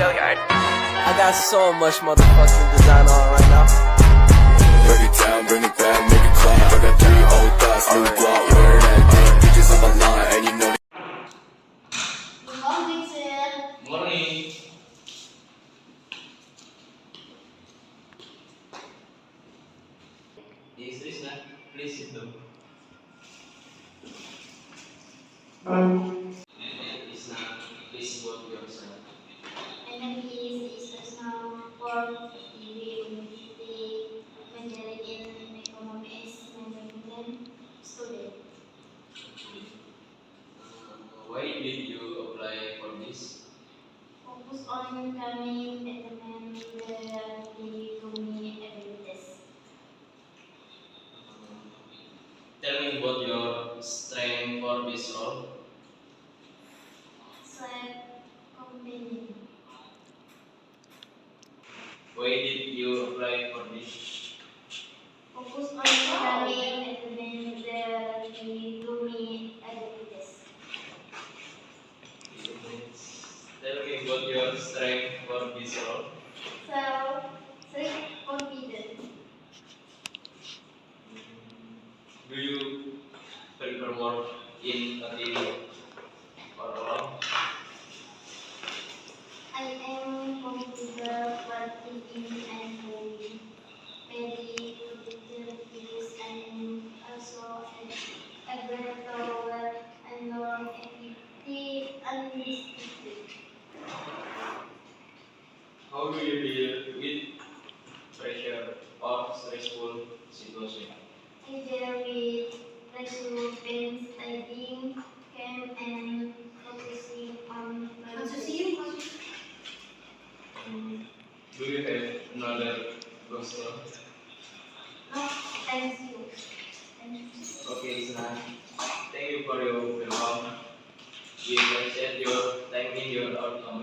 I got so much motherfucking design on right now. Break it down, bring it back, make it clap. I got 3 old thoughts, new guap, where that thing. Bitches on my line, and you know. Good morning, sir. Morning. Yes, Krishna, please sit down. Krishna, please involve yourself. My name is Isasna from University, majoring in Economics Management student. Why did you apply for this? Focus on becoming independent to me abilities. Tell me about your strength for this role. Self-confident. Why did you apply for this? Focus on becoming independent to me abilities. Tell me about your strength for this role. Self-confident. Do you prefer work in a team or alone? I am comfortable working in and very productive. I am also a great tower and non-active and disciplined. How do you deal with pressure or stressful situation? I deal with pressure when studying, camp, and focusing on learning. Do you have another question? No, thank you. Thank you. Okay, Isna. Thank you for your welcome. We appreciate your time in your outcome.